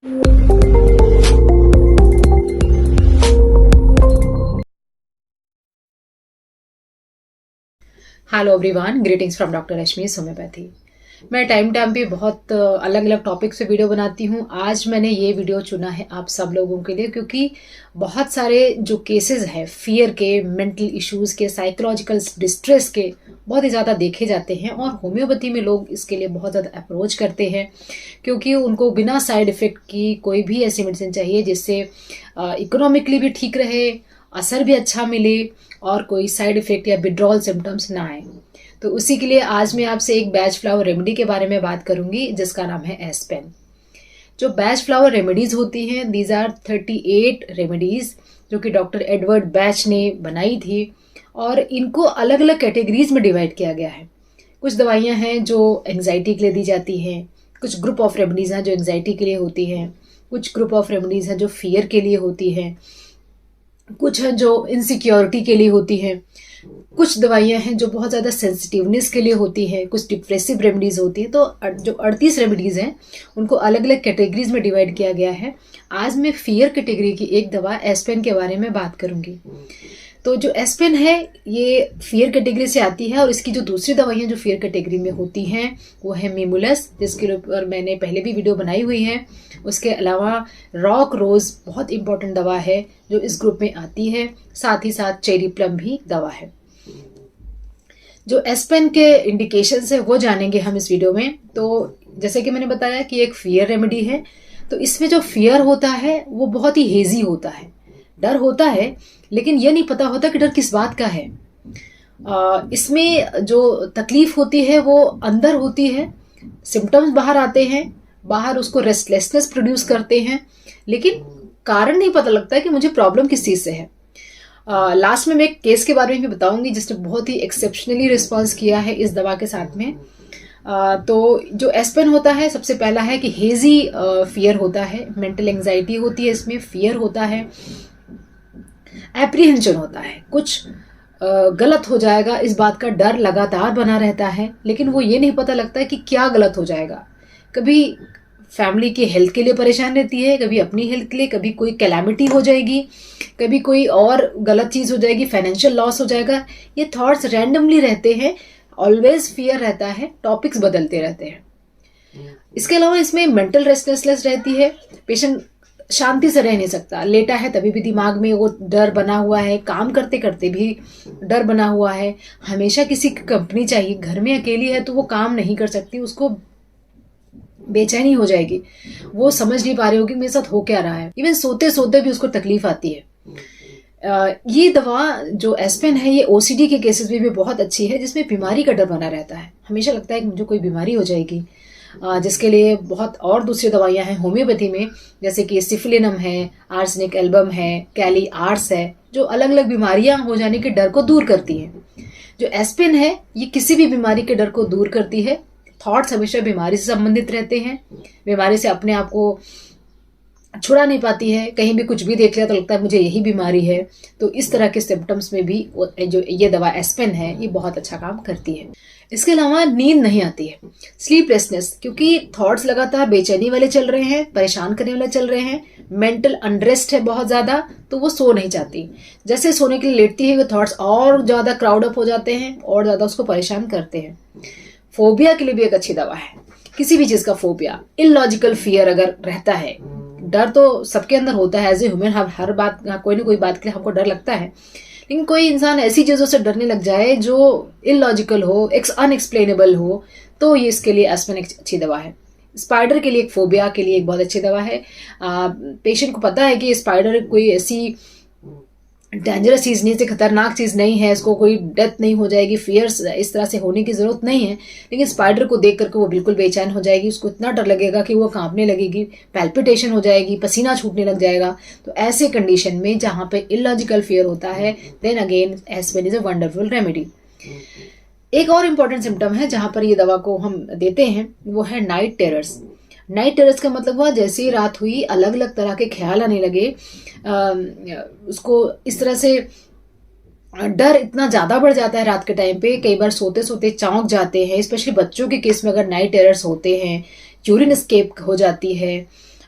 Hello everyone, greetings from doctor Rashmi homeopathy. मैं time time पे बहुत अलग अलग टॉपिक से वीडियो बनाती हूँ। आज मैंने ये वीडियो चुना है आप सब लोगों के लिए, क्योंकि बहुत सारे जो केसेस हैं फियर के, मेंटल इश्यूज के, साइकोलॉजिकल डिस्ट्रेस के बहुत ही ज़्यादा देखे जाते हैं, और होम्योपैथी में लोग इसके लिए बहुत ज़्यादा अप्रोच करते हैं, क्योंकि उनको बिना साइड इफ़ेक्ट की कोई भी ऐसी मेडिसिन चाहिए जिससे इकोनॉमिकली भी ठीक रहे, असर भी अच्छा मिले और कोई साइड इफ़ेक्ट या विड्रॉल सिम्टम्स ना आए। तो उसी के लिए आज मैं आपसे एक बैच फ्लावर रेमेडी के बारे में बात करूंगी, जिसका नाम है एस्पेन। जो बैच फ्लावर रेमेडीज होती हैं, दीज आर 38 रेमेडीज जो कि डॉक्टर एडवर्ड बैच ने बनाई थी, और इनको अलग अलग कैटेगरीज में डिवाइड किया गया है। कुछ दवाइयां हैं जो एंग्जाइटी के लिए दी जाती हैं, कुछ ग्रुप ऑफ रेमेडीज हैं जो एंग्जाइटी के लिए होती हैं, कुछ ग्रुप ऑफ रेमेडीज हैं जो फियर के लिए होती हैं, कुछ हैं जो इनसिक्योरिटी के लिए होती हैं, कुछ दवाइयां हैं जो बहुत ज़्यादा सेंसिटिवनेस के लिए होती हैं, कुछ डिप्रेसिव रेमेडीज होती हैं। तो जो 38 रेमेडीज हैं उनको अलग अलग कैटेगरीज में डिवाइड किया गया है। आज मैं फियर कैटेगरी की एक दवा एस्पेन के बारे में बात करूंगी। तो जो एस्पेन है ये फियर कैटेगरी से आती है, और इसकी जो दूसरी दवाइयाँ जो फियर कैटेगरी में होती हैं वो है मिमुलस, जिसके ऊपर मैंने पहले भी वीडियो बनाई हुई है। उसके अलावा रॉक रोज बहुत इंपॉर्टेंट दवा है जो इस ग्रुप में आती है, साथ ही साथ चेरी प्लम भी दवा है। जो एस्पेन के इंडिकेशंस है वो जानेंगे हम इस वीडियो में। तो जैसे कि मैंने बताया कि एक फियर रेमेडी है, तो इसमें जो फियर होता है वो बहुत ही हेजी होता है, डर होता है, लेकिन ये नहीं पता होता कि डर किस बात का है। इसमें जो तकलीफ होती है वो अंदर होती है, सिम्टम्स बाहर आते हैं, बाहर उसको रेस्टलेसनेस प्रोड्यूस करते हैं, लेकिन कारण नहीं पता लगता है कि मुझे प्रॉब्लम किस चीज़ से है। लास्ट में मैं एक केस के बारे में भी बताऊंगी जिसने बहुत ही एक्सेप्शनली रिस्पॉन्स किया है इस दवा के साथ में। तो जो एस्पेन होता है, सबसे पहला है कि हेजी फियर होता है, मेंटल एंग्जाइटी होती है, इसमें फियर होता है, एप्रीहेंशन होता है, कुछ गलत हो जाएगा इस बात का डर लगातार बना रहता है, लेकिन वो ये नहीं पता लगता है कि क्या गलत हो जाएगा। कभी फैमिली की हेल्थ के लिए परेशान रहती है, कभी अपनी हेल्थ के लिए, कभी कोई कैलामिटी हो जाएगी, कभी कोई और गलत चीज़ हो जाएगी, फाइनेंशियल लॉस हो जाएगा। ये थॉट्स रैंडमली रहते हैं, ऑलवेज फियर रहता है, टॉपिक्स बदलते रहते हैं। इसके अलावा इसमें मेंटल रेस्टलेसनेस रहती है, पेशेंट शांति से रह नहीं सकता, लेटा है तभी भी दिमाग में वो डर बना हुआ है, काम करते करते भी डर बना हुआ है, हमेशा किसी की कंपनी चाहिए, घर में अकेली है तो वो काम नहीं कर सकती, उसको बेचैनी हो जाएगी, वो समझ नहीं पा रही होगी मेरे साथ हो क्या रहा है, इवन सोते सोते भी उसको तकलीफ आती है। ये दवा जो एस्पेन है ये ओसीडी के केसेस में भी बहुत अच्छी है, जिसमें बीमारी का डर बना रहता है, हमेशा लगता है कि मुझे कोई बीमारी हो जाएगी, जिसके लिए बहुत और दूसरी दवाइयां हैं होम्योपैथी में, जैसे कि सिफिलिनम है, आर्सेनिक एल्बम है, कैली आर्स है, जो अलग अलग बीमारियां हो जाने के डर को दूर करती हैं। जो एस्पेन है ये किसी भी बीमारी के डर को दूर करती है। थॉट्स हमेशा बीमारी से संबंधित रहते हैं, बीमारी से अपने आप को छुड़ा नहीं पाती है, कहीं भी कुछ भी देख लिया तो लगता है मुझे यही बीमारी है। तो इस तरह के सिम्टम्स में भी जो ये दवा एस्पेन है ये बहुत अच्छा काम करती है। इसके अलावा नींद नहीं आती है, स्लीपलेसनेस, क्योंकि थॉट्स लगातार बेचैनी वाले चल रहे हैं, परेशान करने वाले चल रहे हैं, मेंटल अनरेस्ट है बहुत ज्यादा, तो वो सो नहीं चाहती। जैसे सोने के लिए लेटती है वो थॉट्स और ज्यादा क्राउड अप हो जाते हैं और ज्यादा उसको परेशान करते हैं। फोबिया के लिए भी एक अच्छी दवा है, किसी भी चीज का फोबिया, इलॉजिकल फियर अगर रहता है, डर तो सबके अंदर होता है, एज ए ह्यूमन हर बात, कोई ना कोई बात के लिए हमको डर लगता है, लेकिन कोई इंसान ऐसी चीजों से डरने लग जाए जो इलॉजिकल हो, अनएक्सप्लेनेबल हो, तो ये इसके लिए एस्पेन एक अच्छी दवा है। स्पाइडर के लिए, एक फोबिया के लिए एक बहुत अच्छी दवा है। पेशेंट को पता है कि स्पाइडर कोई ऐसी डेंजरस चीज नहीं, खतरनाक चीज नहीं है, इसको कोई डेथ नहीं हो जाएगी, फियर्स इस तरह से होने की जरूरत नहीं है, लेकिन स्पाइडर को देख करके वो बिल्कुल बेचैन हो जाएगी, उसको इतना डर लगेगा कि वो कांपने लगेगी, पैल्पिटेशन हो जाएगी, पसीना छूटने लग जाएगा। तो ऐसे कंडीशन में जहाँ पे इलॉजिकल फियर होता है, then again Aspen is a wonderful remedy. एक और इम्पॉर्टेंट सिम्टम है जहां पर ये दवा को हम देते हैं, वो है नाइट टेरर्स। नाइट टेरर्स का मतलब हुआ जैसे ही रात हुई अलग अलग तरह के ख्याल आने लगे, उसको इस तरह से डर इतना ज्यादा बढ़ जाता है रात के टाइम पे, कई बार सोते सोते चौंक जाते हैं, स्पेशली बच्चों के केस में अगर नाइट टेरर्स होते हैं, यूरिन एस्केप हो जाती है,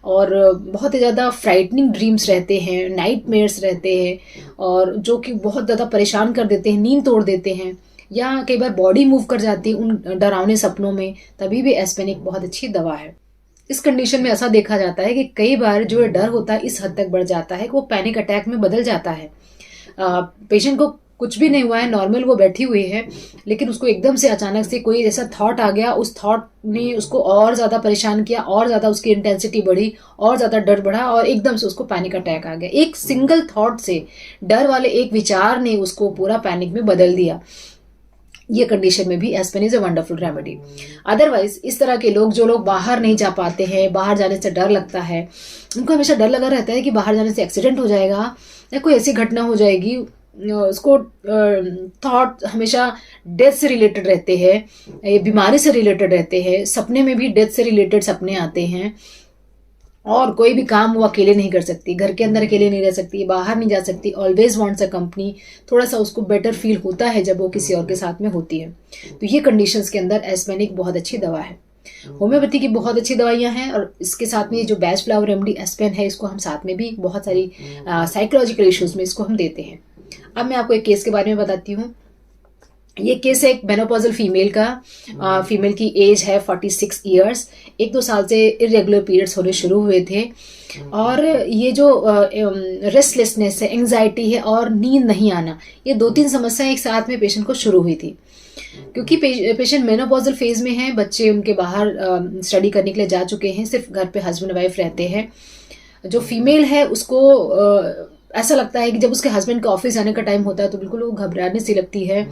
और बहुत ही ज़्यादा फ्राइटनिंग ड्रीम्स रहते हैं, नाइटमेयर्स रहते हैं, और जो कि बहुत ज़्यादा परेशान कर देते हैं, नींद तोड़ देते हैं, या कई बार बॉडी मूव कर जाती है उन डरावने सपनों में, तभी भी एस्पिरिन एक बहुत अच्छी दवा है। इस कंडीशन में ऐसा देखा जाता है कि कई बार जो डर होता है इस हद तक बढ़ जाता है कि वो पैनिक अटैक में बदल जाता है। पेशेंट को कुछ भी नहीं हुआ है, नॉर्मल वो बैठी हुई है, लेकिन उसको एकदम से अचानक से कोई ऐसा थॉट आ गया, उस थॉट ने उसको और ज़्यादा परेशान किया, और ज़्यादा उसकी इंटेंसिटी बढ़ी, और ज़्यादा डर बढ़ा, और एकदम से उसको पैनिक अटैक आ गया। एक सिंगल थॉट से, डर वाले एक विचार ने उसको पूरा पैनिक में बदल दिया। ये कंडीशन में भी aspirin is a wonderful remedy. Otherwise इस तरह के लोग, जो लोग बाहर नहीं जा पाते हैं, बाहर जाने से डर लगता है, उनको हमेशा डर लगा रहता है कि बाहर जाने से एक्सीडेंट हो जाएगा या कोई ऐसी घटना हो जाएगी, उसको थॉट हमेशा डेथ से रिलेटेड रहते हैं, बीमारी से रिलेटेड रहते हैं, सपने में भी डेथ से रिलेटेड सपने आते हैं, और कोई भी काम वो अकेले नहीं कर सकती, घर के अंदर अकेले नहीं रह सकती, बाहर नहीं जा सकती, ऑलवेज वांट्स अ कंपनी। थोड़ा सा उसको बेटर फील होता है जब वो किसी और के साथ में होती है। तो ये कंडीशंस के अंदर एस्पिरिन एक बहुत अच्छी दवा है। होम्योपैथी की बहुत अच्छी दवाइयाँ हैं, और इसके साथ में जो बैच फ्लावर रेमेडी एस्पिरिन है, इसको हम साथ में भी बहुत सारी साइकोलॉजिकल इश्यूज में इसको हम देते हैं। अब मैं आपको एक केस के बारे में बताती हूँ। ये केस है एक मेनोपॉजल फीमेल का। फीमेल की एज है 46 ईयर्स। 1-2 साल से इरेगुलर पीरियड्स होने शुरू हुए थे, और ये जो रेस्टलेसनेस है, एंग्जाइटी है, और नींद नहीं आना, ये 2-3 समस्याएं एक साथ में पेशेंट को शुरू हुई थी। क्योंकि पेशेंट मेनोपॉजल फेज में है, बच्चे उनके बाहर स्टडी करने के लिए जा चुके हैं, सिर्फ घर पे हस्बैंड वाइफ रहते हैं। जो फीमेल है उसको ऐसा लगता है कि जब उसके हस्बैंड का ऑफिस जाने का टाइम होता है तो बिल्कुल वो घबराने सी लगती है।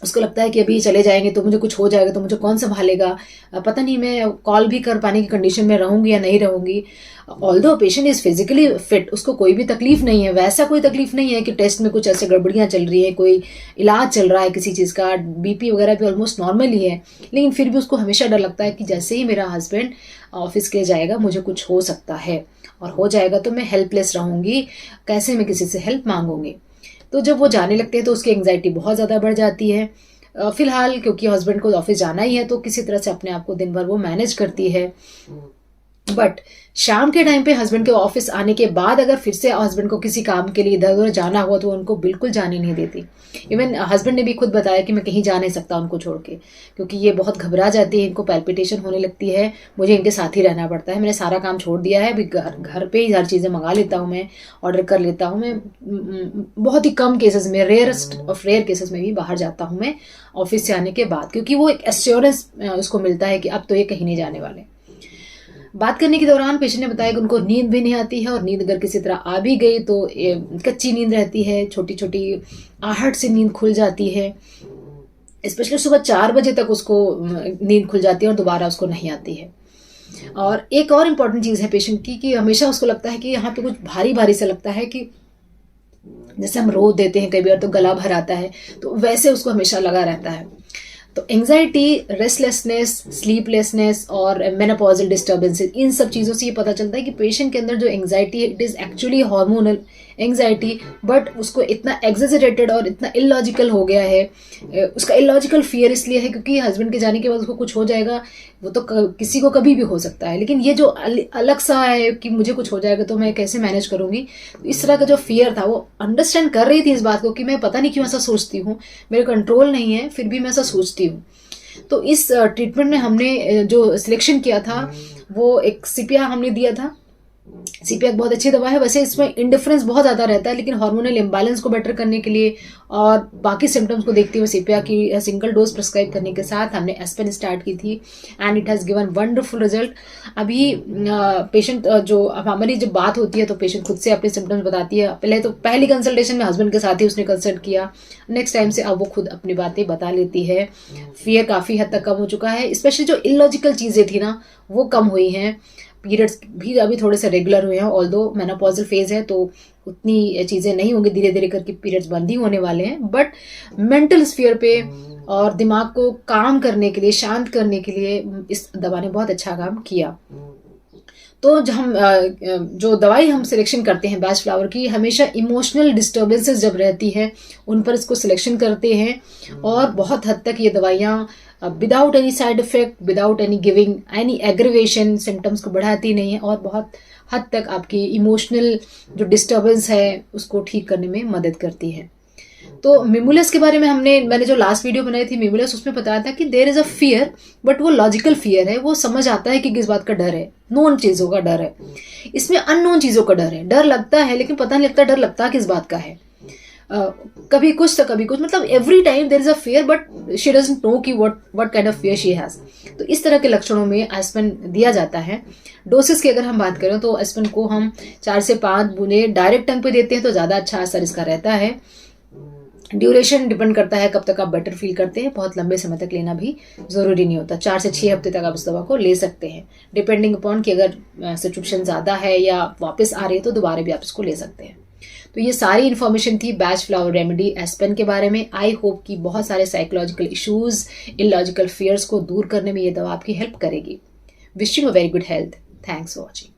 उसको लगता है कि अभी चले जाएंगे तो मुझे कुछ हो जाएगा, तो मुझे कौन संभालेगा, पता नहीं मैं कॉल भी कर पाने की कंडीशन में रहूंगी या नहीं रहूंगी। Although patient is physically fit, उसको कोई भी तकलीफ नहीं है, वैसा कोई तकलीफ नहीं है कि टेस्ट में कुछ ऐसे गड़बड़ियां चल रही है, कोई इलाज चल रहा है किसी चीज़ का, बीपी वगैरह भी ऑलमोस्ट नॉर्मल ही है, लेकिन फिर भी उसको हमेशा डर लगता है कि जैसे ही मेरा हस्बैंड ऑफिस के लिए जाएगा मुझे कुछ हो सकता है, और हो जाएगा तो मैं हेल्पलेस रहूंगी, कैसे मैं किसी से हेल्प मांगूंगी। तो जब वो जाने लगते हैं तो उसकी एंग्जाइटी बहुत ज़्यादा बढ़ जाती है। फिलहाल क्योंकि हस्बैंड को ऑफिस जाना ही है तो किसी तरह से अपने आप को दिन भर वो मैनेज करती है, बट शाम के टाइम पे हस्बैंड के ऑफिस आने के बाद अगर फिर से हस्बैंड को किसी काम के लिए इधर उधर जाना हुआ तो उनको बिल्कुल जाने नहीं देती। इवन हस्बैंड ने भी खुद बताया कि मैं कहीं जा नहीं सकता उनको छोड़ के, क्योंकि ये बहुत घबरा जाती है, इनको पैल्पिटेशन होने लगती है, मुझे इनके साथ ही रहना पड़ता है, मैंने सारा काम छोड़ दिया है, अभी घर पे ही हर चीज़ें मंगा लेता हूँ, मैं ऑर्डर कर लेता हूँ, मैं बहुत ही कम केसेस में, रेयरेस्ट ऑफ रेयर केसेस में भी बाहर जाता हूँ मैं ऑफिस से आने के बाद, क्योंकि वो एक एश्योरेंस उसको मिलता है कि अब तो ये कहीं नहीं जाने वाले। बात करने के दौरान पेशेंट ने बताया कि उनको नींद भी नहीं आती है, और नींद अगर किसी तरह आ भी गई तो कच्ची नींद रहती है, छोटी छोटी आहट से नींद खुल जाती है, स्पेशली सुबह 4 बजे तक उसको नींद खुल जाती है और दोबारा उसको नहीं आती है। और एक और इम्पॉर्टेंट चीज़ है पेशेंट की कि हमेशा उसको लगता है कि यहाँ पे कुछ भारी भारी सा लगता है, कि जैसे हम रो देते हैं कई बार तो गला भर आता है, तो वैसे उसको हमेशा लगा रहता है। तो एंग्जाइटी, रेस्टलेसनेस, स्लीपलेसनेस और मेनोपॉजल डिस्टर्बेंसेस, इन सब चीज़ों से ये पता चलता है कि पेशेंट के अंदर जो एंग्जाइटी है it is actually hormonal anxiety, but उसको इतना एग्जेजरेटेड और इतना इलॉजिकल हो गया है। उसका इलॉजिकल फियर इसलिए है क्योंकि हस्बैंड के जाने के बाद उसको कुछ हो जाएगा, वो तो किसी को कभी भी हो सकता है, लेकिन ये जो अलग सा है कि मुझे कुछ हो जाएगा तो मैं कैसे मैनेज करूंगी, तो इस तरह का जो फियर था वो अंडरस्टैंड कर रही थी इस बात को कि मैं पता नहीं क्यों ऐसा सोचती हूँ, मेरे कंट्रोल नहीं है, फिर भी मैं ऐसा सोचती हूँ। तो इस ट्रीटमेंट में हमने जो सिलेक्शन किया था वो एक सीपिया हमने दिया था। सीपिया बहुत अच्छी दवा है, वैसे इसमें इंडिफरेंस बहुत ज़्यादा रहता है, लेकिन हार्मोनल इम्बैलेंस को बेटर करने के लिए और बाकी सिम्टम्स को देखते हुए सीपिया की सिंगल डोज प्रिस्क्राइब करने के साथ हमने एस्पिरिन स्टार्ट की थी, and it has given wonderful result. अभी पेशेंट जो हमारी जब बात होती है तो पेशेंट खुद से अपने सिम्टम्स बताती है। पहली कंसल्टेशन में हस्बैंड के साथ ही उसने कंसल्ट किया, नेक्स्ट टाइम से अब वो खुद अपनी बातें बता लेती है। फियर काफ़ी हद तक कम हो चुका है, स्पेशली जो इलॉजिकल चीज़ें थी ना वो कम हुई हैं। पीरियड्स भी अभी थोड़े से रेगुलर हुए हैं, ऑल्दो मेनोपॉजल फेज है तो उतनी चीज़ें नहीं होंगी, धीरे धीरे करके पीरियड्स बंद ही होने वाले हैं, बट मेंटल स्फीयर पे और दिमाग को काम करने के लिए, शांत करने के लिए इस दवा ने बहुत अच्छा काम किया। तो जो दवाई हम सिलेक्शन करते हैं बैच फ्लावर की, हमेशा इमोशनल डिस्टर्बेंसेस जब रहती है उन पर इसको सिलेक्शन करते हैं। और बहुत हद तक ये दवाइयाँ without any side effect, without any giving any aggravation, symptoms को बढ़ाती नहीं है और बहुत हद तक आपकी इमोशनल जो डिस्टर्बेंस है उसको ठीक करने में मदद करती है। तो मिमुलस के बारे में मैंने जो लास्ट वीडियो बनाई थी मिमुलस, उसमें बताया था कि there is a fear, but वो लॉजिकल फियर है, वो समझ आता है कि किस बात का डर है, नोन चीज़ों का डर है। इसमें अननोन चीज़ों का डर है, डर लगता है लेकिन पता नहीं लगता डर लगता किस बात का है। कभी कुछ तो कभी कुछ, मतलब every time there is a fear but she doesn't know कि what kind of fear she has. तो इस तरह के लक्षणों में एस्पिन दिया जाता है। डोसेस की अगर हम बात करें तो एस्पिन को हम 4 से 5 बूंदें डायरेक्ट टंग पे देते हैं तो ज़्यादा अच्छा असर इसका रहता है। ड्यूरेशन डिपेंड करता है कब तक आप बेटर फील करते हैं, बहुत लंबे समय तक लेना भी ज़रूरी नहीं होता, 4 से 6 हफ्ते तक आप इस दवा को ले सकते हैं, डिपेंडिंग अपॉन कि अगर सिचुएशन ज़्यादा है या वापस आ रही है तो दोबारा भी आप इसको ले सकते हैं। तो ये सारी इन्फॉर्मेशन थी बैच फ्लावर रेमेडी एस्पेन के बारे में। आई होप कि बहुत सारे साइकोलॉजिकल इश्यूज, इलॉजिकल फियर्स को दूर करने में ये दवा आपकी हेल्प करेगी। Wishing a very good health. Thanks for watching.